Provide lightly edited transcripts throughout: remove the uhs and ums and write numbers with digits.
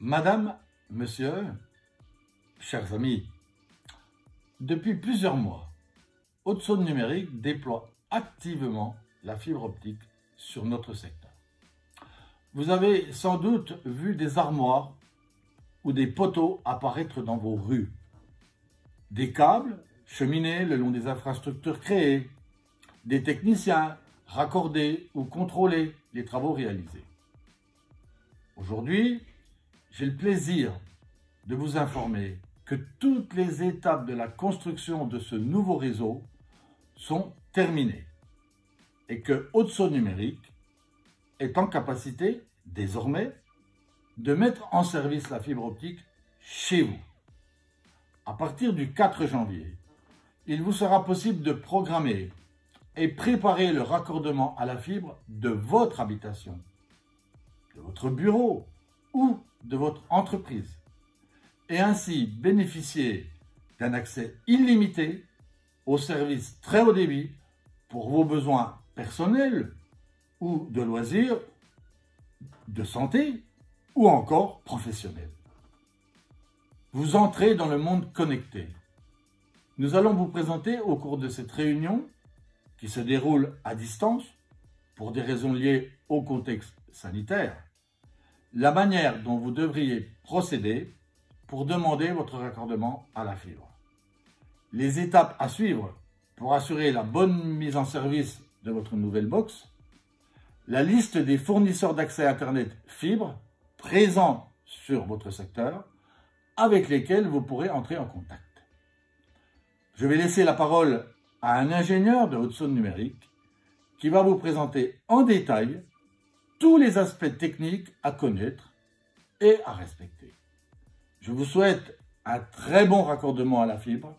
Madame, Monsieur, chers amis, depuis plusieurs mois, Haute-Saône Numérique déploie activement la fibre optique sur notre secteur. Vous avez sans doute vu des armoires ou des poteaux apparaître dans vos rues, des câbles cheminés le long des infrastructures créées, des techniciens raccorder ou contrôler les travaux réalisés. Aujourd'hui, j'ai le plaisir de vous informer que toutes les étapes de la construction de ce nouveau réseau sont terminées et que Haute-Saône Numérique est en capacité, désormais, de mettre en service la fibre optique chez vous. À partir du 4 janvier, il vous sera possible de programmer et préparer le raccordement à la fibre de votre habitation, de votre bureau ou de votre entreprise, et ainsi bénéficier d'un accès illimité aux services très haut débit pour vos besoins personnels ou de loisirs, de santé ou encore professionnels. Vous entrez dans le monde connecté. Nous allons vous présenter au cours de cette réunion, qui se déroule à distance pour des raisons liées au contexte sanitaire, la manière dont vous devriez procéder pour demander votre raccordement à la fibre. Les étapes à suivre pour assurer la bonne mise en service de votre nouvelle box, la liste des fournisseurs d'accès Internet fibre présents sur votre secteur avec lesquels vous pourrez entrer en contact. Je vais laisser la parole à un ingénieur de Haute-Saône Numérique qui va vous présenter en détail tous les aspects techniques à connaître et à respecter. Je vous souhaite un très bon raccordement à la fibre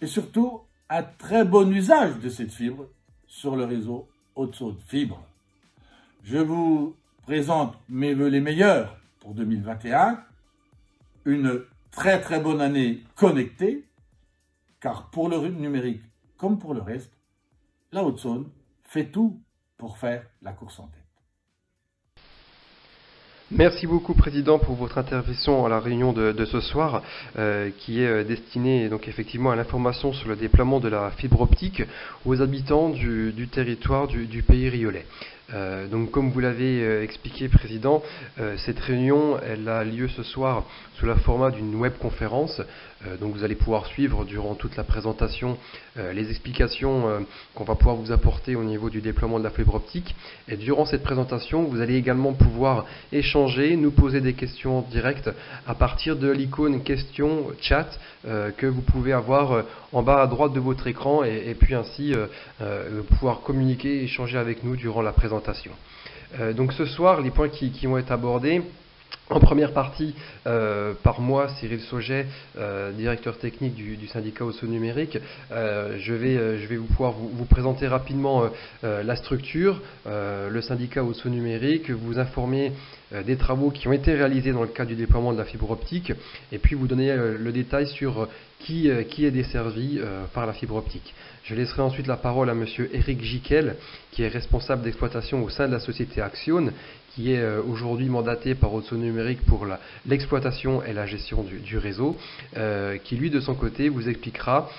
et surtout un très bon usage de cette fibre sur le réseau Haute-Saône Fibre. Je vous présente mes vœux les meilleurs pour 2021, une très bonne année connectée, car pour le numérique comme pour le reste, la Haute-Saône fait tout pour faire la course en tête. Merci beaucoup, Président, pour votre intervention à la réunion de ce soir, qui est destinée donc effectivement à l'information sur le déploiement de la fibre optique aux habitants du territoire du pays riolais. Donc comme vous l'avez expliqué, Président, cette réunion elle a lieu ce soir sous la format d'une webconférence. Donc vous allez pouvoir suivre durant toute la présentation les explications qu'on va pouvoir vous apporter au niveau du déploiement de la fibre optique. Et durant cette présentation, vous allez également pouvoir échanger, nous poser des questions en direct à partir de l'icône question chat que vous pouvez avoir en bas à droite de votre écran et puis ainsi pouvoir communiquer et échanger avec nous durant la présentation. Donc ce soir, les points qui vont être abordés en première partie par moi, Cyril Sauget, directeur technique du syndicat Haute-Saône Numérique, je vais pouvoir vous présenter rapidement la structure, le syndicat Haute-Saône Numérique, vous informer des travaux qui ont été réalisés dans le cadre du déploiement de la fibre optique, et puis vous donner le détail sur qui est desservi par la fibre optique. Je laisserai ensuite la parole à Monsieur Eric Giquel, qui est responsable d'exploitation au sein de la société Axione, qui est aujourd'hui mandaté par Haute-Saône Numérique pour l'exploitation et la gestion du réseau, qui lui de son côté vous expliquera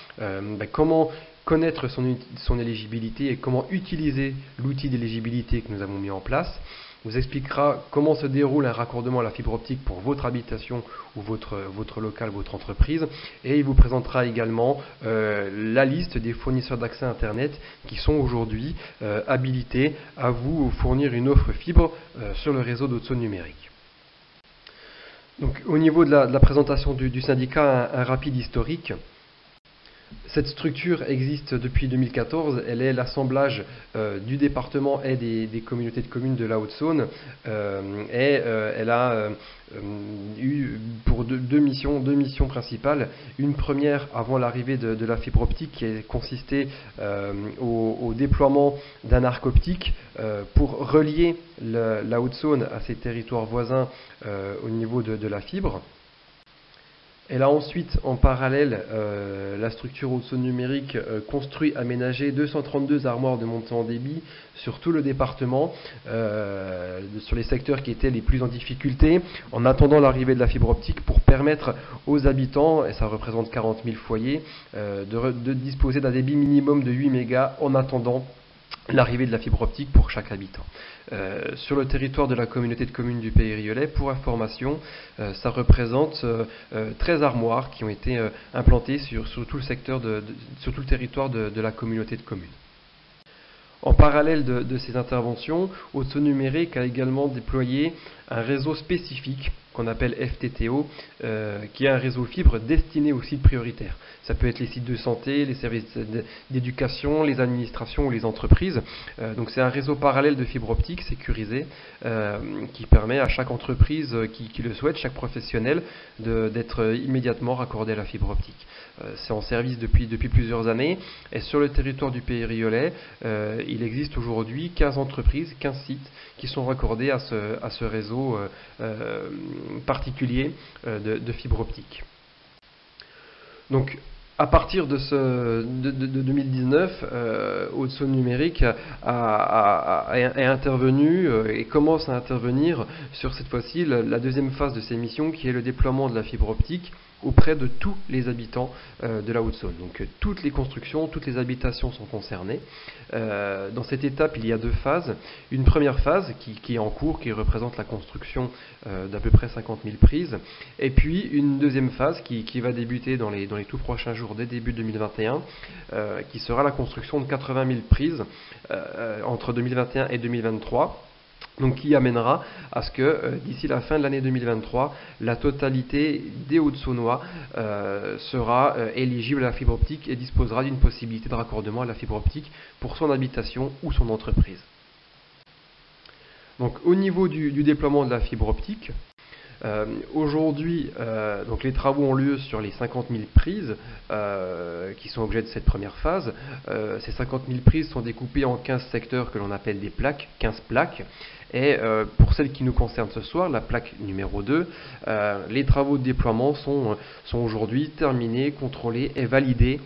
comment connaître son éligibilité et comment utiliser l'outil d'éligibilité que nous avons mis en place. Vous expliquera comment se déroule un raccordement à la fibre optique pour votre habitation ou votre local, votre entreprise. Et il vous présentera également la liste des fournisseurs d'accès Internet qui sont aujourd'hui habilités à vous fournir une offre fibre sur le réseau d'Haute-Saône Numérique. Donc, au niveau de la présentation du syndicat, un rapide historique. Cette structure existe depuis 2014, elle est l'assemblage du département et des communautés de communes de la Haute-Saône elle a eu pour deux missions principales. Une première avant l'arrivée de la fibre optique qui a consisté au déploiement d'un arc optique pour relier la Haute-Saône à ses territoires voisins au niveau de la fibre. Elle a ensuite, en parallèle, la structure Haute-Saône Numérique construit, aménagé 232 armoires de montée en débit sur tout le département, sur les secteurs qui étaient les plus en difficulté, en attendant l'arrivée de la fibre optique pour permettre aux habitants, et ça représente 40 000 foyers, de disposer d'un débit minimum de 8 mégas en attendant l'arrivée de la fibre optique pour chaque habitant. Sur le territoire de la communauté de communes du Pays Riolet, pour information, ça représente 13 armoires qui ont été implantées sur tout le territoire de la communauté de communes. En parallèle de ces interventions, Haute-Saône Numérique a également déployé un réseau spécifique qu'on appelle FTTO, qui est un réseau fibre destiné aux sites prioritaires. Ça peut être les sites de santé, les services d'éducation, les administrations ou les entreprises. Donc c'est un réseau parallèle de fibre optique sécurisé qui permet à chaque entreprise qui le souhaite, chaque professionnel, d'être immédiatement raccordé à la fibre optique. C'est en service depuis plusieurs années et sur le territoire du Pays Riolet, il existe aujourd'hui 15 entreprises, 15 sites qui sont raccordés à ce réseau particulier de fibre optique. Donc, à partir de 2019, Haute-Saône Numérique est intervenu et commence à intervenir sur cette fois-ci la deuxième phase de ses missions qui est le déploiement de la fibre optique auprès de tous les habitants de la Haute-Saône. Donc toutes les constructions, toutes les habitations sont concernées. Dans cette étape, il y a deux phases. Une première phase qui est en cours, qui représente la construction d'à peu près 50 000 prises. Et puis une deuxième phase qui va débuter dans les tout prochains jours, dès début 2021, qui sera la construction de 80 000 prises entre 2021 et 2023. Donc qui amènera à ce que d'ici la fin de l'année 2023, la totalité des Hauts-de-Saônois sera éligible à la fibre optique et disposera d'une possibilité de raccordement à la fibre optique pour son habitation ou son entreprise. Donc au niveau du déploiement de la fibre optique, aujourd'hui, donc les travaux ont lieu sur les 50 000 prises qui sont objet de cette première phase. Ces 50 000 prises sont découpées en 15 secteurs que l'on appelle des plaques, 15 plaques. Et pour celle qui nous concerne ce soir, la plaque numéro 2, les travaux de déploiement sont aujourd'hui terminés, contrôlés et validés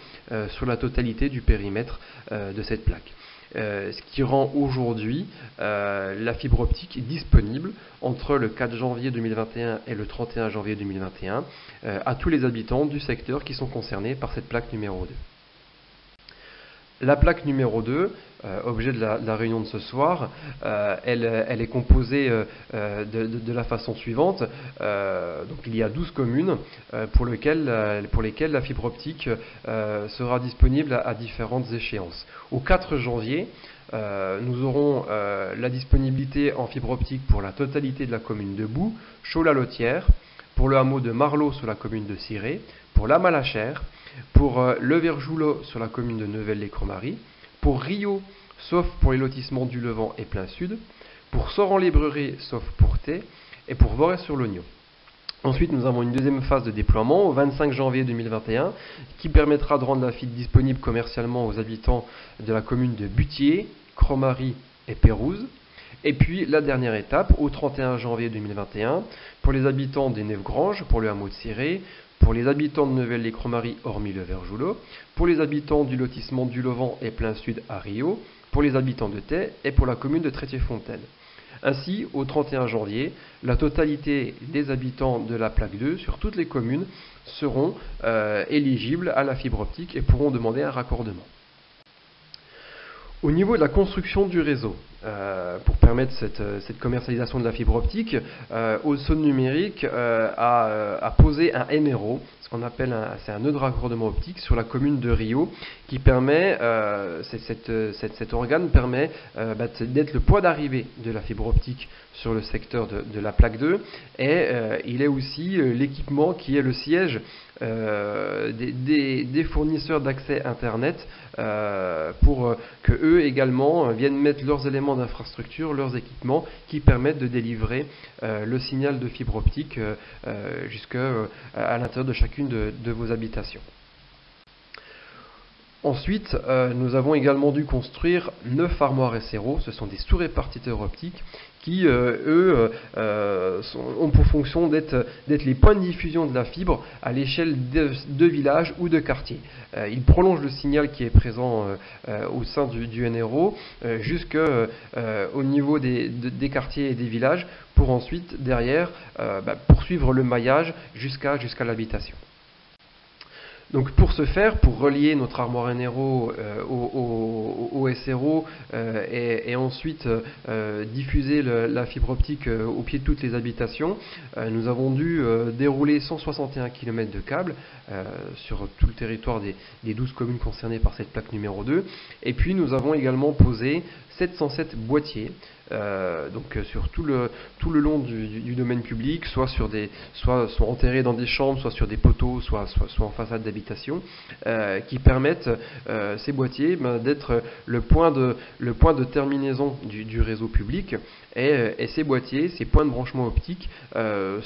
sur la totalité du périmètre de cette plaque. Ce qui rend aujourd'hui la fibre optique disponible entre le 4 janvier 2021 et le 31 janvier 2021 à tous les habitants du secteur qui sont concernés par cette plaque numéro 2. La plaque numéro 2, objet de la réunion de ce soir, elle est composée de la façon suivante. Donc il y a 12 communes pour lesquelles la fibre optique sera disponible à différentes échéances. Au 4 janvier, nous aurons la disponibilité en fibre optique pour la totalité de la commune de Boux, Chaux-la-Lotière, pour le hameau de Marlot sur la commune de Ciré, pour la Malachère, pour le Verjoulot sur la commune de Neuvelle-les-Cromaries, pour Rio, sauf pour les lotissements du Levant et Plein Sud, pour Soran-les-Brerets, sauf pour Thé, et pour Vorey-sur-l'Oignon. Ensuite, nous avons une deuxième phase de déploiement au 25 janvier 2021 qui permettra de rendre la fibre disponible commercialement aux habitants de la commune de Buthiers, Cromaries et Pérouse. Et puis la dernière étape, au 31 janvier 2021, pour les habitants des Nèves-Granges, pour le hameau de Ciré, pour les habitants de Neuvelle-les-Cromaries, hormis le Verjoulot, pour les habitants du lotissement du Levant et Plein Sud à Rio, pour les habitants de Thé et pour la commune de Trétier-Fontaine. Ainsi, au 31 janvier, la totalité des habitants de la plaque 2 sur toutes les communes seront éligibles à la fibre optique et pourront demander un raccordement. Au niveau de la construction du réseau, pour permettre cette commercialisation de la fibre optique, Haute-Saône Numérique a posé un MRO, ce qu'on appelle un nœud de raccordement optique sur la commune de Rio, qui permet, cet organe permet d'être le point d'arrivée de la fibre optique sur le secteur de la plaque 2, et il est aussi l'équipement qui est le siège des fournisseurs d'accès Internet pour que eux également viennent mettre leurs éléments d'infrastructure, leurs équipements qui permettent de délivrer le signal de fibre optique jusqu'à l'intérieur de chacune de vos habitations. Ensuite, nous avons également dû construire 9 armoires SRO, ce sont des sous-répartiteurs optiques qui, eux, ont pour fonction d'être les points de diffusion de la fibre à l'échelle de villages ou de quartiers. Ils prolongent le signal qui est présent au sein du NRO jusqu'au niveau des quartiers et des villages pour ensuite, derrière, poursuivre le maillage jusqu'à l'habitation. Donc pour ce faire, pour relier notre armoire NRO au SRO et ensuite diffuser la fibre optique au pied de toutes les habitations, nous avons dû dérouler 161 km de câbles sur tout le territoire des 12 communes concernées par cette plaque numéro 2. Et puis nous avons également posé 707 boîtiers donc sur tout le long du domaine public, soit sont enterrés dans des chambres, soit sur des poteaux, soit en façade d'habitation, qui permettent ces boîtiers d'être le point de terminaison du réseau public. Et ces boîtiers, ces points de branchement optique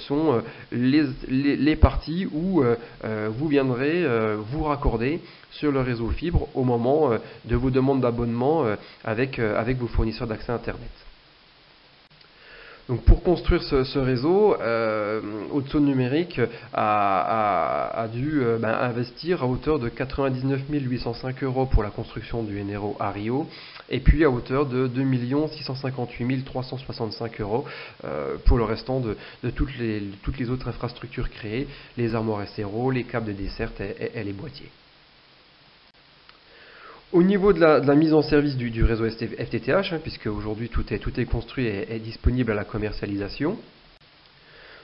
sont les parties où vous viendrez vous raccorder sur le réseau fibre au moment de vos demandes d'abonnement avec vos fournisseurs d'accès Internet. Donc pour construire ce réseau, Haute-Saône Numérique a dû investir à hauteur de 99 805 € pour la construction du NRO à Rio, et puis à hauteur de 2 658 365 € pour le restant de toutes les autres infrastructures créées, les armoires SRO, les câbles de desserte et les boîtiers. Au niveau de la mise en service du réseau FTTH, puisque aujourd'hui tout est construit et est disponible à la commercialisation.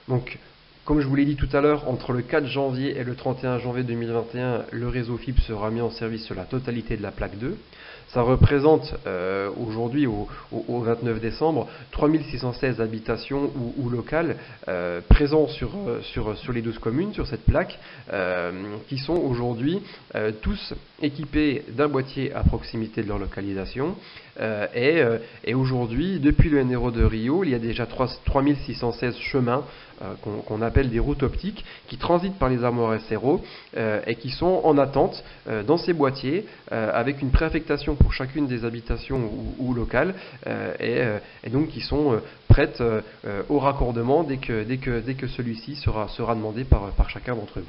Donc, comme je vous l'ai dit tout à l'heure, entre le 4 janvier et le 31 janvier 2021, le réseau fibre sera mis en service sur la totalité de la plaque 2. Ça représente aujourd'hui, au 29 décembre, 3616 habitations ou locales présents sur les 12 communes, sur cette plaque, qui sont aujourd'hui tous équipés d'un boîtier à proximité de leur localisation. Et aujourd'hui, depuis le NRO de Rio, il y a déjà 3616 chemins qu'on appelle des routes optiques qui transitent par les armoires SRO et qui sont en attente dans ces boîtiers avec une préaffectation pour chacune des habitations ou locales et donc qui sont prêtes au raccordement dès que celui-ci sera demandé par chacun d'entre vous.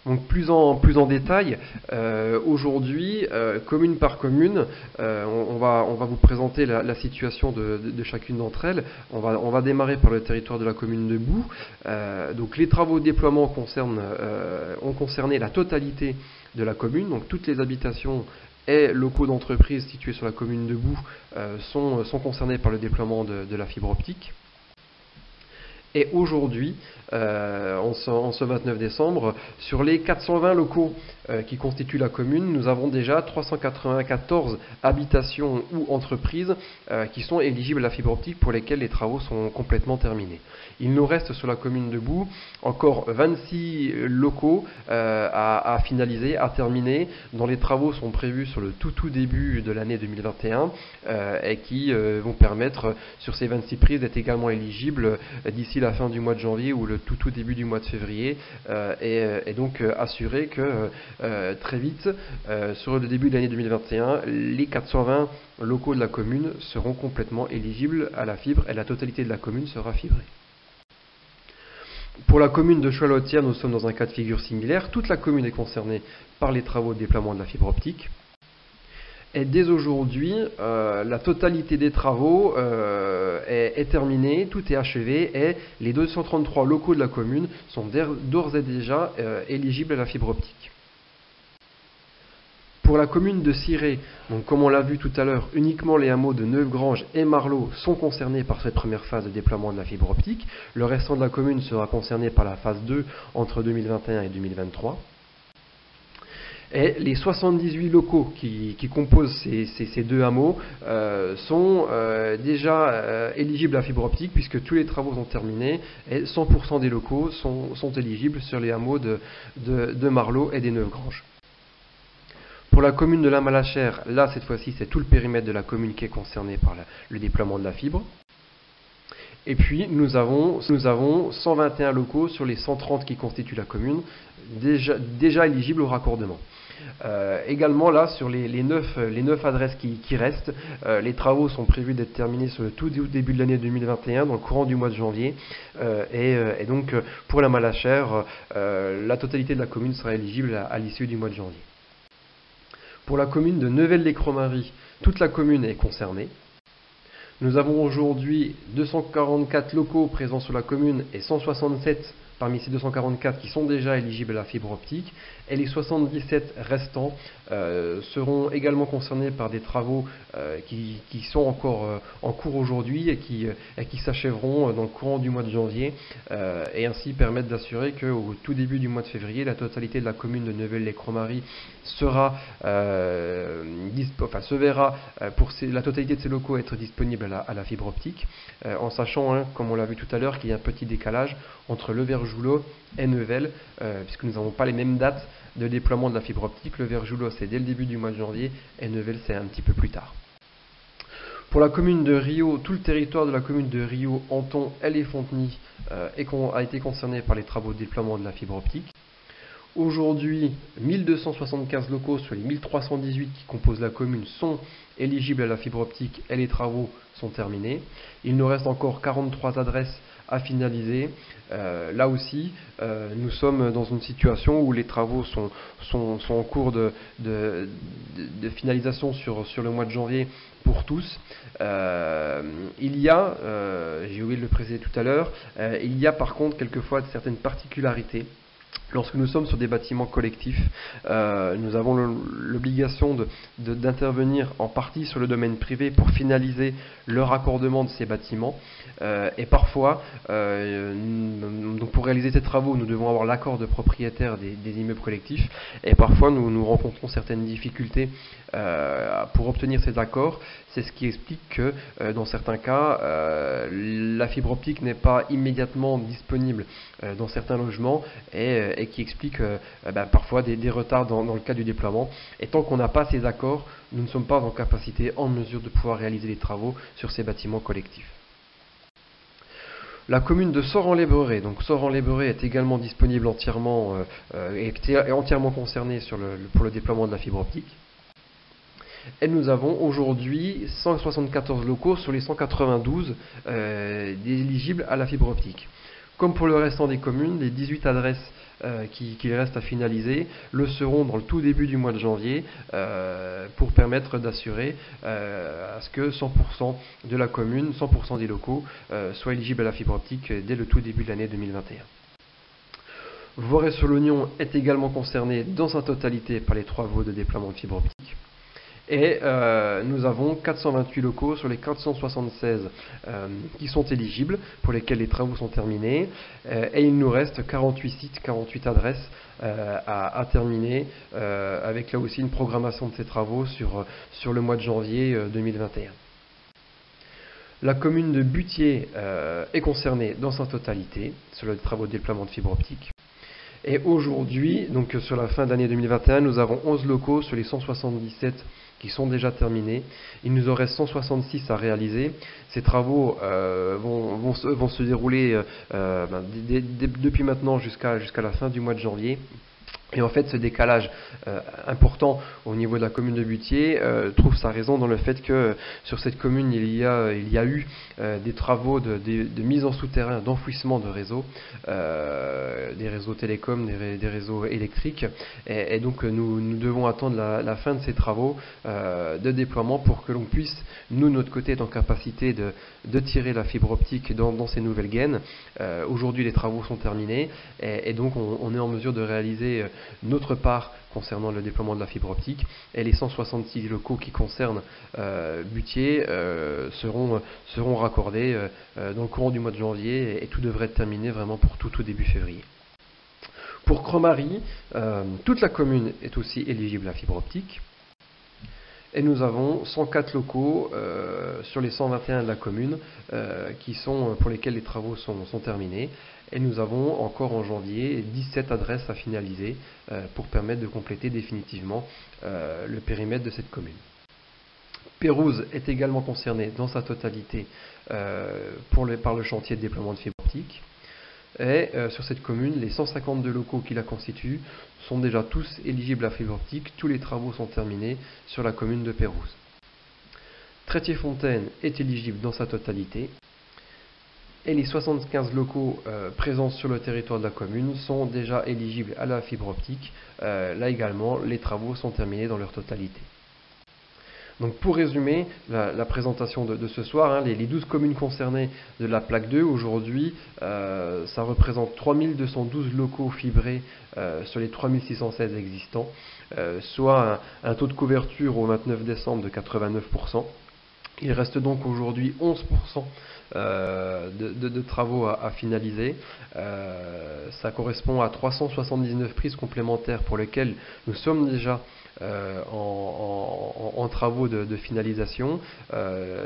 Donc plus en détail, aujourd'hui, commune par commune, on va vous présenter la situation de chacune d'entre elles. On va démarrer par le territoire de la commune de Boux. Donc les travaux de déploiement ont concerné la totalité de la commune, donc toutes les habitations et locaux d'entreprise situés sur la commune de Boux sont concernés par le déploiement de la fibre optique. Et aujourd'hui, en ce 29 décembre, sur les 420 locaux qui constituent la commune, nous avons déjà 394 habitations ou entreprises qui sont éligibles à la fibre optique pour lesquelles les travaux sont complètement terminés. Il nous reste sur la commune de Boux encore 26 locaux à finaliser, à terminer, dont les travaux sont prévus sur le tout début de l'année 2021 et qui vont permettre sur ces 26 prises d'être également éligibles d'ici la fin du mois de janvier ou le tout début du mois de février et donc assurer que très vite, sur le début de l'année 2021, les 420 locaux de la commune seront complètement éligibles à la fibre et la totalité de la commune sera fibrée. Pour la commune de Choix-Lotière, nous sommes dans un cas de figure similaire. Toute la commune est concernée par les travaux de déploiement de la fibre optique. Et dès aujourd'hui, la totalité des travaux est terminée, tout est achevé et les 233 locaux de la commune sont d'ores et déjà éligibles à la fibre optique. Pour la commune de Ciré, donc comme on l'a vu tout à l'heure, uniquement les hameaux de Neuve-Grange et Marlot sont concernés par cette première phase de déploiement de la fibre optique. Le restant de la commune sera concerné par la phase 2 entre 2021 et 2023. Et les 78 locaux qui composent ces deux hameaux sont déjà éligibles à la fibre optique puisque tous les travaux sont terminés et 100% des locaux sont éligibles sur les hameaux de Marlot et des Neuve-Granges. Pour la commune de la Malachère, là cette fois-ci c'est tout le périmètre de la commune qui est concerné par le déploiement de la fibre. Et puis nous avons 121 locaux sur les 130 qui constituent la commune déjà éligibles au raccordement. Également là, sur les 9 adresses qui restent, les travaux sont prévus d'être terminés sur le tout début de l'année 2021, dans le courant du mois de janvier. Et donc pour la Malachère, la totalité de la commune sera éligible à l'issue du mois de janvier. Pour la commune de Neuvelle-les-Cromaries, toute la commune est concernée. Nous avons aujourd'hui 244 locaux présents sur la commune et 167 parmi ces 244 qui sont déjà éligibles à la fibre optique, et les 77 restants seront également concernés par des travaux qui sont encore en cours aujourd'hui et qui s'achèveront dans le courant du mois de janvier, et ainsi permettre d'assurer qu'au tout début du mois de février, la totalité de la commune de Neuvelle-les-Cromaries se verra pour la totalité de ces locaux être disponible à la fibre optique, en sachant, comme on l'a vu tout à l'heure, qu'il y a un petit décalage entre le Verjoulot et Neuvelle, puisque nous n'avons pas les mêmes dates de déploiement de la fibre optique. Le Verjoulot, c'est dès le début du mois de janvier, et Neuvelle, c'est un petit peu plus tard. Pour la commune de Rio, tout le territoire de la commune de Rio, Anton et les Fontenay a été concerné par les travaux de déploiement de la fibre optique. Aujourd'hui, 1275 locaux sur les 1318 qui composent la commune sont éligibles à la fibre optique et les travaux sont terminés. Il nous reste encore 43 adresses à finaliser. Là aussi, nous sommes dans une situation où les travaux sont en cours de finalisation sur le mois de janvier pour tous. Il y a, j'ai oublié de le préciser tout à l'heure, il y a par contre quelquefois certaines particularités. Lorsque nous sommes sur des bâtiments collectifs, nous avons l'obligation d'intervenir en partie sur le domaine privé pour finaliser le raccordement de ces bâtiments. Et parfois, donc pour réaliser ces travaux, nous devons avoir l'accord de propriétaires des immeubles collectifs. Et parfois, nous rencontrons certaines difficultés pour obtenir ces accords. C'est ce qui explique que, dans certains cas, la fibre optique n'est pas immédiatement disponible dans certains logements et qui explique parfois des retards dans le cas du déploiement. Et tant qu'on n'a pas ces accords, nous ne sommes pas en mesure de pouvoir réaliser les travaux sur ces bâtiments collectifs. La commune de Soran-les-Beurets, donc Soran-les-Beurets est également disponible entièrement est entièrement concernée pour le déploiement de la fibre optique. Et nous avons aujourd'hui 174 locaux sur les 192 éligibles à la fibre optique. Comme pour le restant des communes, les 18 adresses qu'il reste à finaliser le seront dans le tout début du mois de janvier pour permettre d'assurer à ce que 100% de la commune, 100% des locaux soient éligibles à la fibre optique dès le tout début de l'année 2021. Voray-sur-l'Oignon est également concerné dans sa totalité par les travaux de déploiement de fibre optique. Et nous avons 428 locaux sur les 476 qui sont éligibles, pour lesquels les travaux sont terminés. Et il nous reste 48 sites, 48 adresses à terminer, avec là aussi une programmation de ces travaux sur le mois de janvier 2021. La commune de Butier est concernée dans sa totalité sur les travaux de déploiement de fibre optique. Et aujourd'hui, donc sur la fin d'année 2021, nous avons 11 locaux sur les 177 qui sont déjà terminés. Il nous en reste 166 à réaliser. Ces travaux vont se dérouler depuis maintenant jusqu'à la fin du mois de janvier. Et en fait, ce décalage important au niveau de la commune de Butier trouve sa raison dans le fait que sur cette commune, il y a eu des travaux de mise en souterrain, d'enfouissement de réseaux, des réseaux télécoms, des réseaux électriques. Et donc, nous devons attendre la fin de ces travaux de déploiement pour que l'on puisse, nous, de notre côté, être en capacité de tirer la fibre optique dans ces nouvelles gaines. Aujourd'hui, les travaux sont terminés et donc on est en mesure de réaliser notre part concernant le déploiement de la fibre optique, et les 166 locaux qui concernent Butier seront raccordés dans le courant du mois de janvier, et tout devrait être terminé vraiment pour tout début février. Pour Cromaries, toute la commune est aussi éligible à la fibre optique. Et nous avons 104 locaux sur les 121 de la commune pour lesquels les travaux sont terminés. Et nous avons encore en janvier 17 adresses à finaliser pour permettre de compléter définitivement le périmètre de cette commune. Pérouse est également concernée dans sa totalité par le chantier de déploiement de fibre optique. Et sur cette commune, les 152 locaux qui la constituent sont déjà tous éligibles à fibre optique. Tous les travaux sont terminés sur la commune de Pérouse. Trétier-Fontaine est éligible dans sa totalité. Et les 75 locaux présents sur le territoire de la commune sont déjà éligibles à la fibre optique. Là également, les travaux sont terminés dans leur totalité. Donc pour résumer la présentation de ce soir, les 12 communes concernées de la plaque 2, aujourd'hui, ça représente 3212 locaux fibrés sur les 3616 existants, soit un taux de couverture au 29 décembre de 89%. Il reste donc aujourd'hui 11% de travaux à finaliser. Ça correspond à 379 prises complémentaires pour lesquelles nous sommes déjà en travaux de finalisation.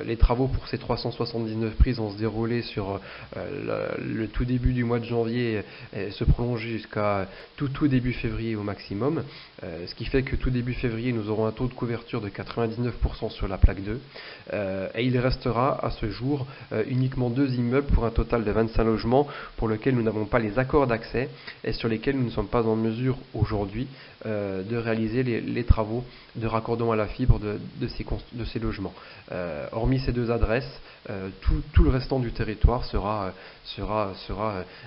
Les travaux pour ces 379 prises vont se dérouler sur le tout début du mois de janvier et se prolonger jusqu'à tout début février au maximum. Ce qui fait que tout début février, nous aurons un taux de couverture de 99% sur la plaque 2. Et il restera à ce jour uniquement 2 immeubles pour un total de 25 logements pour lesquels nous n'avons pas les accords d'accès et sur lesquels nous ne sommes pas en mesure aujourd'hui de réaliser les travaux de raccordement à la fibre de ces logements. Hormis ces 2 adresses, tout le restant du territoire sera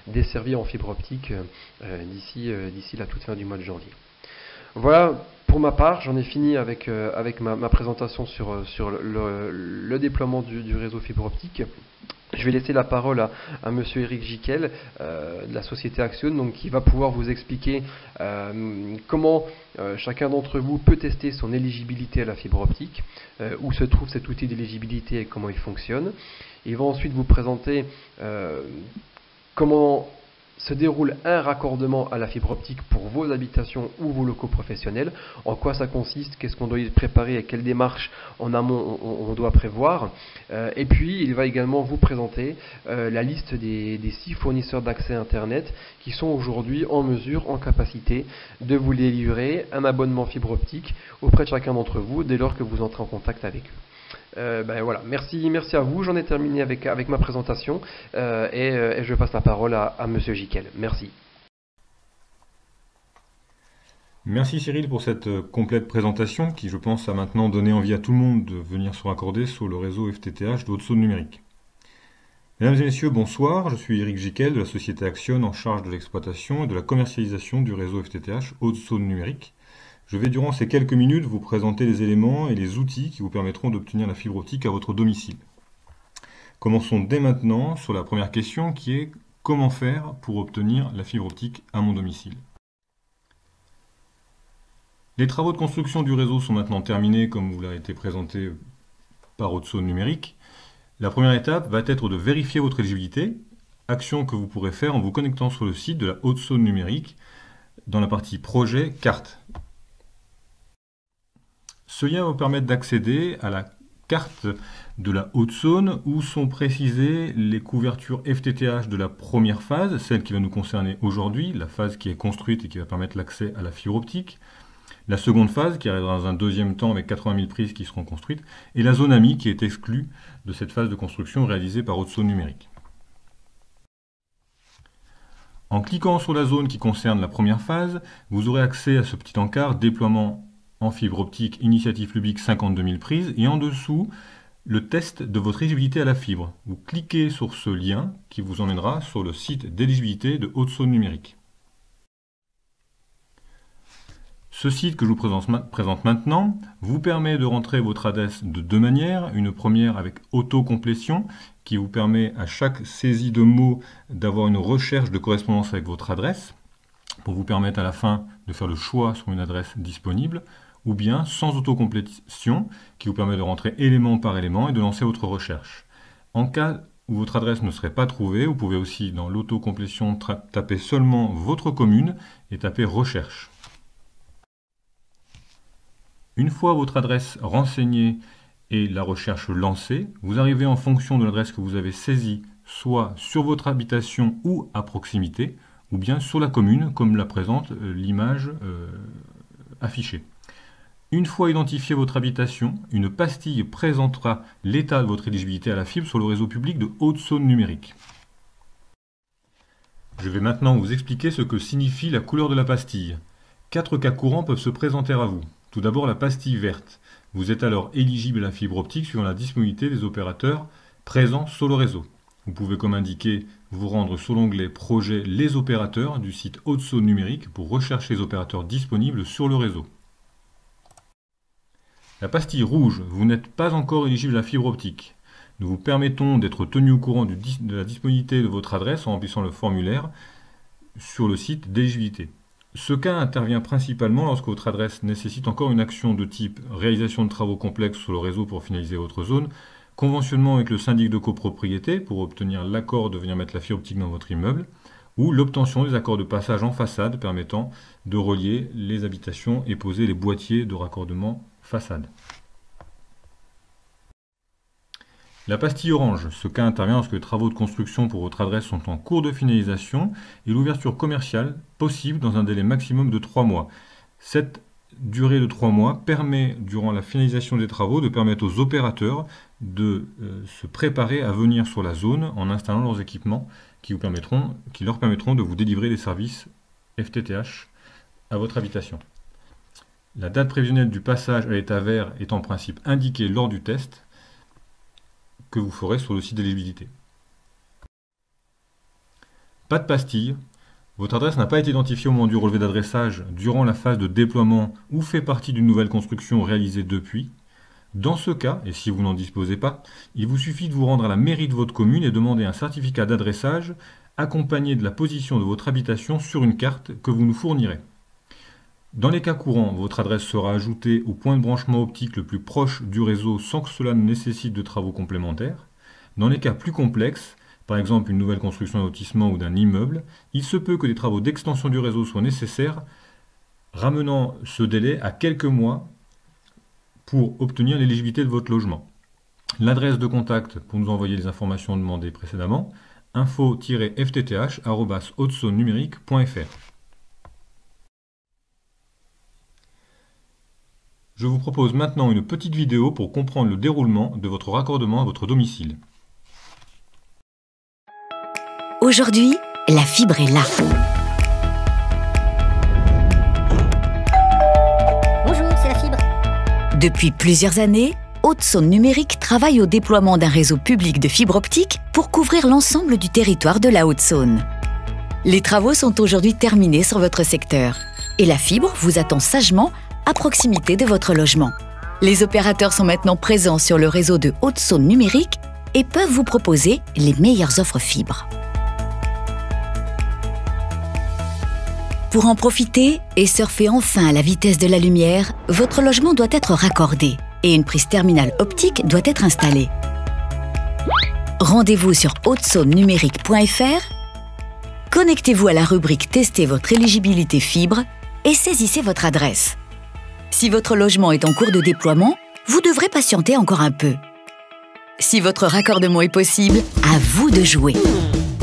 desservi en fibre optique d'ici la toute fin du mois de janvier. Voilà, pour ma part, j'en ai fini avec ma présentation sur le déploiement du réseau fibre optique. Je vais laisser la parole à monsieur Eric Giquel de la société Axione, donc, qui va pouvoir vous expliquer comment chacun d'entre vous peut tester son éligibilité à la fibre optique, où se trouve cet outil d'éligibilité et comment il fonctionne. Il va ensuite vous présenter comment se déroule un raccordement à la fibre optique pour vos habitations ou vos locaux professionnels, en quoi ça consiste, qu'est-ce qu'on doit y préparer et quelles démarches en amont on doit prévoir. Et puis il va également vous présenter la liste des 6 fournisseurs d'accès Internet qui sont aujourd'hui en mesure, en capacité de vous délivrer un abonnement fibre optique auprès de chacun d'entre vous dès lors que vous entrez en contact avec eux. Voilà, merci à vous, j'en ai terminé avec ma présentation et je passe la parole à monsieur Giquel. Merci. Merci Cyril pour cette complète présentation qui, je pense, a maintenant donné envie à tout le monde de venir se raccorder sur le réseau FTTH de Haute-Saône Numérique. Mesdames et messieurs, bonsoir, je suis Eric Giquel de la société Axione en charge de l'exploitation et de la commercialisation du réseau FTTH Haute-Saône Numérique. Je vais durant ces quelques minutes vous présenter les éléments et les outils qui vous permettront d'obtenir la fibre optique à votre domicile. Commençons dès maintenant sur la première question qui est comment faire pour obtenir la fibre optique à mon domicile. Les travaux de construction du réseau sont maintenant terminés comme vous l'a été présenté par Haute-Saône Numérique. La première étape va être de vérifier votre éligibilité, action que vous pourrez faire en vous connectant sur le site de la Haute-Saône Numérique dans la partie projet carte. Ce lien va vous permettre d'accéder à la carte de la Haute-Saône où sont précisées les couvertures FTTH de la première phase, celle qui va nous concerner aujourd'hui, la phase qui est construite et qui va permettre l'accès à la fibre optique, la seconde phase qui arrivera dans un deuxième temps avec 80 000 prises qui seront construites, et la zone AMI qui est exclue de cette phase de construction réalisée par Haute-Saône Numérique. En cliquant sur la zone qui concerne la première phase, vous aurez accès à ce petit encart déploiement en fibre optique, initiative publique 52 000 prises, et en dessous, le test de votre éligibilité à la fibre. Vous cliquez sur ce lien qui vous emmènera sur le site d'éligibilité de Haute-Saône Numérique. Ce site que je vous présente maintenant vous permet de rentrer votre adresse de 2 manières. Une première avec autocomplétion qui vous permet à chaque saisie de mots d'avoir une recherche de correspondance avec votre adresse pour vous permettre à la fin de faire le choix sur une adresse disponible, ou bien sans autocomplétion, qui vous permet de rentrer élément par élément et de lancer votre recherche. En cas où votre adresse ne serait pas trouvée, vous pouvez aussi dans l'autocomplétion taper seulement votre commune et taper recherche. Une fois votre adresse renseignée et la recherche lancée, vous arrivez en fonction de l'adresse que vous avez saisie, soit sur votre habitation ou à proximité, ou bien sur la commune, comme la présente l'image affichée. Une fois identifié votre habitation, une pastille présentera l'état de votre éligibilité à la fibre sur le réseau public de Haute-Saône Numérique. Je vais maintenant vous expliquer ce que signifie la couleur de la pastille. 4 cas courants peuvent se présenter à vous. Tout d'abord la pastille verte. Vous êtes alors éligible à la fibre optique suivant la disponibilité des opérateurs présents sur le réseau. Vous pouvez, comme indiqué, vous rendre sur l'onglet Projet Les opérateurs du site Haute-Saône Numérique pour rechercher les opérateurs disponibles sur le réseau. La pastille rouge, vous n'êtes pas encore éligible à la fibre optique. Nous vous permettons d'être tenu au courant de la disponibilité de votre adresse en remplissant le formulaire sur le site d'éligibilité. Ce cas intervient principalement lorsque votre adresse nécessite encore une action de type réalisation de travaux complexes sur le réseau pour finaliser votre zone, conventionnement avec le syndic de copropriété pour obtenir l'accord de venir mettre la fibre optique dans votre immeuble, ou l'obtention des accords de passage en façade permettant de relier les habitations et poser les boîtiers de raccordement façade. La pastille orange, ce cas intervient lorsque les travaux de construction pour votre adresse sont en cours de finalisation et l'ouverture commerciale possible dans un délai maximum de 3 mois. Cette durée de 3 mois permet, durant la finalisation des travaux, de permettre aux opérateurs de se préparer à venir sur la zone en installant leurs équipements qui leur permettront de vous délivrer des services FTTH à votre habitation. La date prévisionnelle du passage à l'état vert est en principe indiquée lors du test que vous ferez sur le site d'éligibilité. Pas de pastille. Votre adresse n'a pas été identifiée au moment du relevé d'adressage durant la phase de déploiement ou fait partie d'une nouvelle construction réalisée depuis. Dans ce cas, et si vous n'en disposez pas, il vous suffit de vous rendre à la mairie de votre commune et demander un certificat d'adressage accompagné de la position de votre habitation sur une carte que vous nous fournirez. Dans les cas courants, votre adresse sera ajoutée au point de branchement optique le plus proche du réseau sans que cela ne nécessite de travaux complémentaires. Dans les cas plus complexes, par exemple une nouvelle construction d'un lotissement ou d'un immeuble, il se peut que des travaux d'extension du réseau soient nécessaires, ramenant ce délai à quelques mois pour obtenir l'éligibilité de votre logement. L'adresse de contact pour nous envoyer les informations demandées précédemment, info-fttH@hautesauneNumérique.fr. Je vous propose maintenant une petite vidéo pour comprendre le déroulement de votre raccordement à votre domicile. Aujourd'hui, la fibre est là. Bonjour, c'est la fibre. Depuis plusieurs années, Haute-Saône Numérique travaille au déploiement d'un réseau public de fibre optique pour couvrir l'ensemble du territoire de la Haute-Saône. Les travaux sont aujourd'hui terminés sur votre secteur et la fibre vous attend sagement à proximité de votre logement. Les opérateurs sont maintenant présents sur le réseau de Haute-Saône Numérique et peuvent vous proposer les meilleures offres fibres. Pour en profiter et surfer enfin à la vitesse de la lumière, votre logement doit être raccordé et une prise terminale optique doit être installée. Rendez-vous sur hautesauneNumérique.fr, connectez-vous à la rubrique « Tester votre éligibilité fibre » et saisissez votre adresse. Si votre logement est en cours de déploiement, vous devrez patienter encore un peu. Si votre raccordement est possible, à vous de jouer.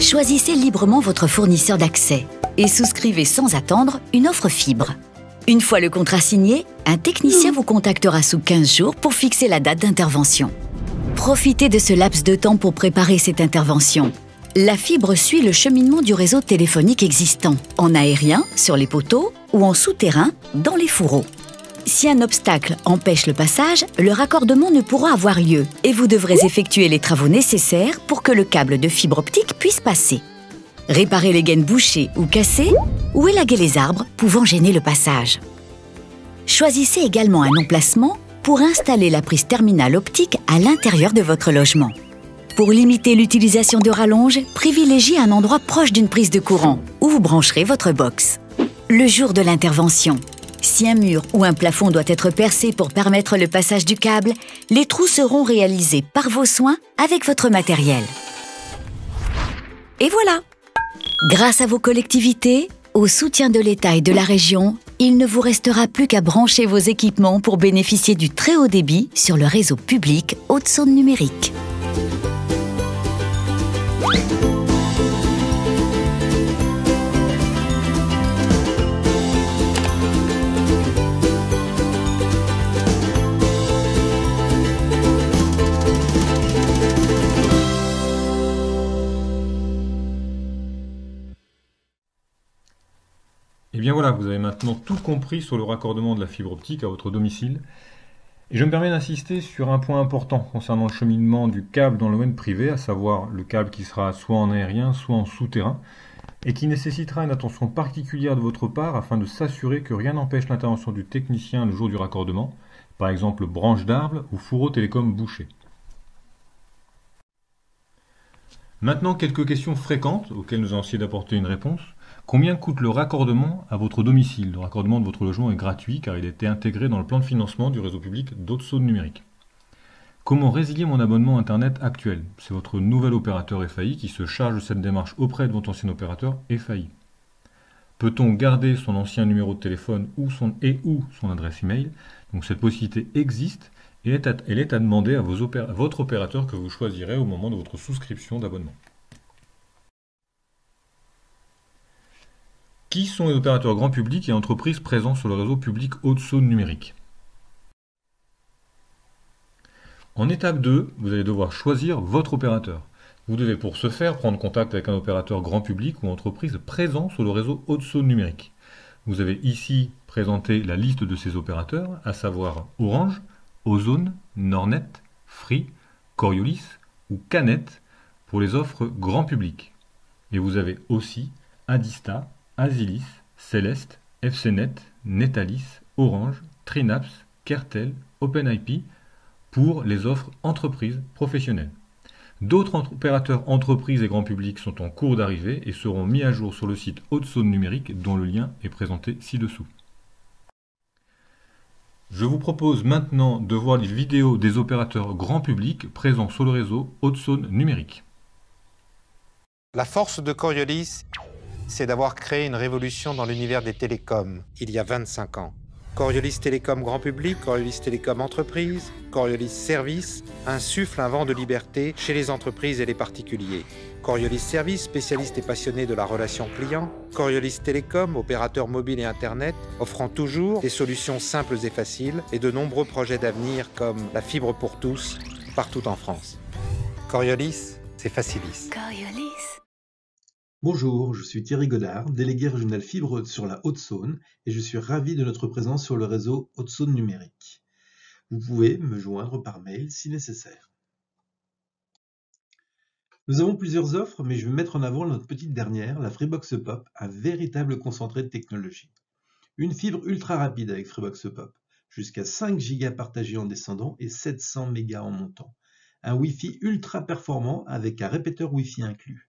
Choisissez librement votre fournisseur d'accès et souscrivez sans attendre une offre fibre. Une fois le contrat signé, un technicien vous contactera sous 15 jours pour fixer la date d'intervention. Profitez de ce laps de temps pour préparer cette intervention. La fibre suit le cheminement du réseau téléphonique existant, en aérien, sur les poteaux ou en souterrain, dans les fourreaux. Si un obstacle empêche le passage, le raccordement ne pourra avoir lieu et vous devrez effectuer les travaux nécessaires pour que le câble de fibre optique puisse passer. Réparer les gaines bouchées ou cassées ou élaguer les arbres pouvant gêner le passage. Choisissez également un emplacement pour installer la prise terminale optique à l'intérieur de votre logement. Pour limiter l'utilisation de rallonges, privilégiez un endroit proche d'une prise de courant où vous brancherez votre box. Le jour de l'intervention, si un mur ou un plafond doit être percé pour permettre le passage du câble, les trous seront réalisés par vos soins avec votre matériel. Et voilà! Grâce à vos collectivités, au soutien de l'État et de la région, il ne vous restera plus qu'à brancher vos équipements pour bénéficier du très haut débit sur le réseau public Haute-Saône Numérique. bien voilà, vous avez maintenant tout compris sur le raccordement de la fibre optique à votre domicile. Et je me permets d'insister sur un point important concernant le cheminement du câble dans le domaine privé, à savoir le câble qui sera soit en aérien, soit en souterrain, et qui nécessitera une attention particulière de votre part afin de s'assurer que rien n'empêche l'intervention du technicien le jour du raccordement, par exemple branche d'arbre ou fourreau télécom bouché. Maintenant, quelques questions fréquentes auxquelles nous allons essayer d'apporter une réponse. Combien coûte le raccordement à votre domicile? Le raccordement de votre logement est gratuit car il a été intégré dans le plan de financement du réseau public d'Haute-Saône Numérique. Comment résilier mon abonnement Internet actuel? C'est votre nouvel opérateur FAI qui se charge de cette démarche auprès de votre ancien opérateur FAI. Peut-on garder son ancien numéro de téléphone ou son adresse email? Donc cette possibilité existe et elle est à demander à votre opérateur que vous choisirez au moment de votre souscription d'abonnement. Qui sont les opérateurs grand public et entreprises présents sur le réseau public Haute-Saône Numérique? En étape 2, vous allez devoir choisir votre opérateur. Vous devez pour ce faire prendre contact avec un opérateur grand public ou entreprise présent sur le réseau Haute-Saône Numérique. Vous avez ici présenté la liste de ces opérateurs, à savoir Orange, Ozone, Nornet, Free, Coriolis ou Canet pour les offres grand public. Et vous avez aussi Adista, Asilis, Céleste, FCNet, Netalis, Orange, Trinaps, Kertel, OpenIP pour les offres entreprises professionnelles. D'autres opérateurs entreprises et grand public sont en cours d'arrivée et seront mis à jour sur le site Haute-Saône Numérique dont le lien est présenté ci-dessous. Je vous propose maintenant de voir les vidéos des opérateurs grand public présents sur le réseau Haute-Saône Numérique. La force de Coriolis, c'est d'avoir créé une révolution dans l'univers des télécoms il y a 25 ans. Coriolis Télécom Grand Public, Coriolis Télécom Entreprise, Coriolis Service insuffle un vent de liberté chez les entreprises et les particuliers. Coriolis Service, spécialiste et passionné de la relation client. Coriolis Télécom, opérateur mobile et Internet, offrant toujours des solutions simples et faciles et de nombreux projets d'avenir comme la fibre pour tous, partout en France. Coriolis, c'est Facilis. Coriolis. Bonjour, je suis Thierry Godard, délégué régional fibre sur la Haute-Saône et je suis ravi de notre présence sur le réseau Haute-Saône Numérique. Vous pouvez me joindre par mail si nécessaire. Nous avons plusieurs offres, mais je vais mettre en avant notre petite dernière, la Freebox Pop, un véritable concentré de technologie. Une fibre ultra rapide avec Freebox Pop, jusqu'à 5 Go partagés en descendant et 700 Mb en montant. Un Wi-Fi ultra performant avec un répéteur Wi-Fi inclus.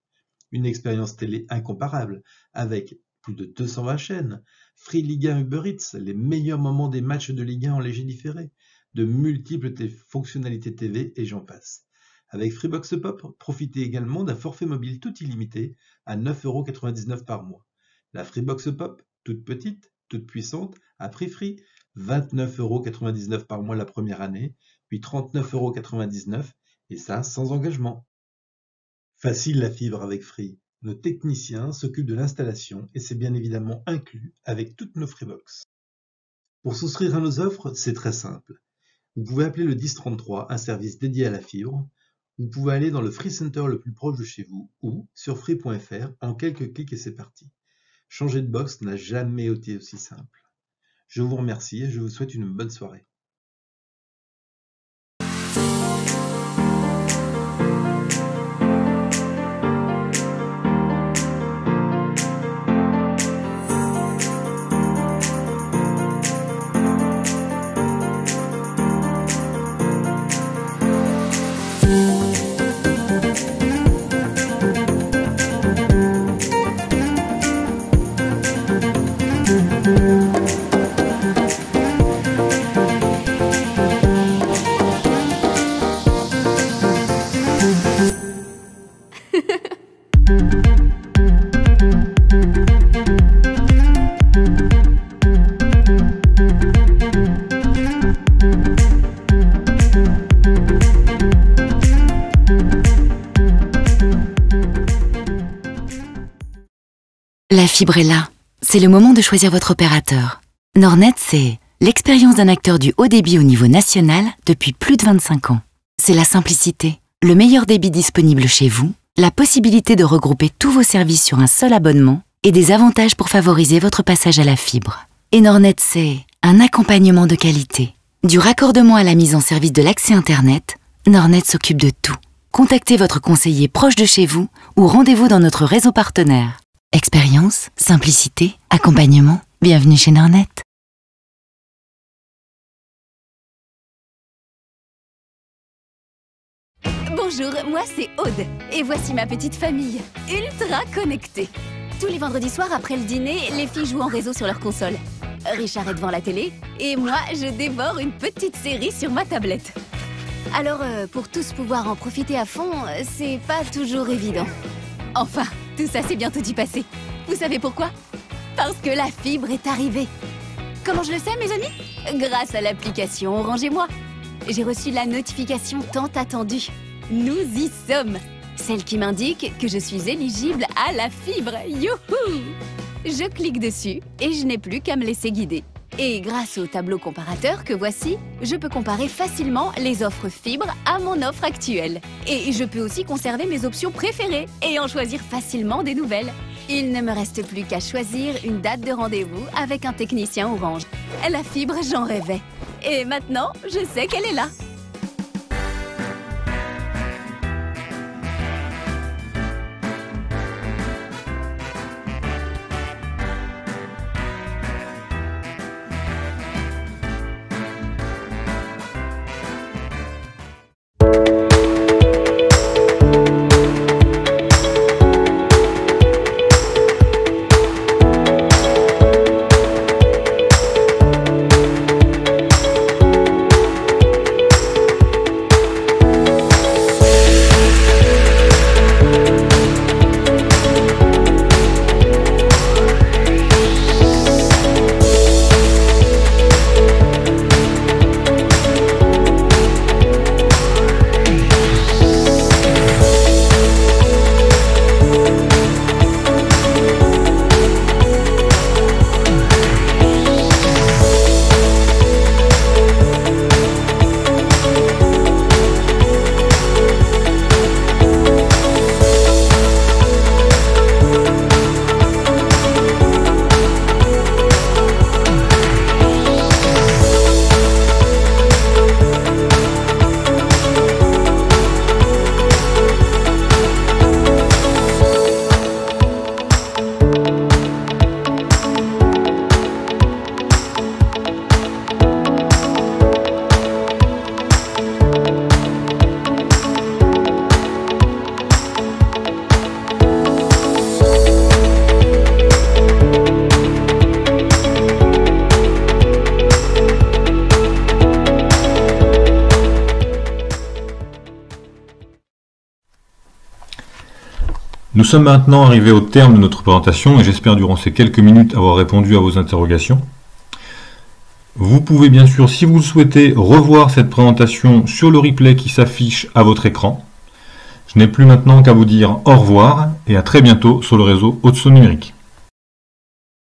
Une expérience télé incomparable, avec plus de 220 chaînes, Free Ligue 1 Uber Eats, les meilleurs moments des matchs de Ligue 1 en léger différé, de multiples fonctionnalités TV et j'en passe. Avec Freebox Pop, profitez également d'un forfait mobile tout illimité à 9,99 € par mois. La Freebox Pop, toute petite, toute puissante, à prix free, 29,99 € par mois la première année, puis 39,99 € et ça sans engagement. Facile la fibre avec Free. Nos techniciens s'occupent de l'installation et c'est bien évidemment inclus avec toutes nos Freebox. Pour souscrire à nos offres, c'est très simple. Vous pouvez appeler le 1033, un service dédié à la fibre. Vous pouvez aller dans le Free Center le plus proche de chez vous ou sur free.fr en quelques clics et c'est parti. Changer de box n'a jamais été aussi simple. Je vous remercie et je vous souhaite une bonne soirée. La fibre est là. C'est le moment de choisir votre opérateur. Nornet, c'est l'expérience d'un acteur du haut débit au niveau national depuis plus de 25 ans. C'est la simplicité, le meilleur débit disponible chez vous, la possibilité de regrouper tous vos services sur un seul abonnement et des avantages pour favoriser votre passage à la fibre. Enornet, c'est un accompagnement de qualité. Du raccordement à la mise en service de l'accès Internet, Nornet s'occupe de tout. Contactez votre conseiller proche de chez vous ou rendez-vous dans notre réseau partenaire. Expérience, simplicité, accompagnement, bienvenue chez Nornet. Bonjour, moi c'est Aude, et voici ma petite famille, ultra connectée. Tous les vendredis soirs après le dîner, les filles jouent en réseau sur leur console. Richard est devant la télé, et moi je dévore une petite série sur ma tablette. Alors, pour tous pouvoir en profiter à fond, c'est pas toujours évident. Enfin, tout ça s'est bientôt y passer. Vous savez pourquoi? Parce que la fibre est arrivée. Comment je le sais, mes amis? Grâce à l'application Orange et moi. J'ai reçu la notification tant attendue. Nous y sommes. Celle qui m'indique que je suis éligible à la fibre. Youhou! Je clique dessus et je n'ai plus qu'à me laisser guider. Et grâce au tableau comparateur que voici, je peux comparer facilement les offres fibre à mon offre actuelle. Et je peux aussi conserver mes options préférées et en choisir facilement des nouvelles. Il ne me reste plus qu'à choisir une date de rendez-vous avec un technicien Orange. La fibre, j'en rêvais. Et maintenant, je sais qu'elle est là. Nous sommes maintenant arrivés au terme de notre présentation et j'espère durant ces quelques minutes avoir répondu à vos interrogations. Vous pouvez bien sûr, si vous le souhaitez, revoir cette présentation sur le replay qui s'affiche à votre écran. Je n'ai plus maintenant qu'à vous dire au revoir et à très bientôt sur le réseau Haute-Saône Numérique.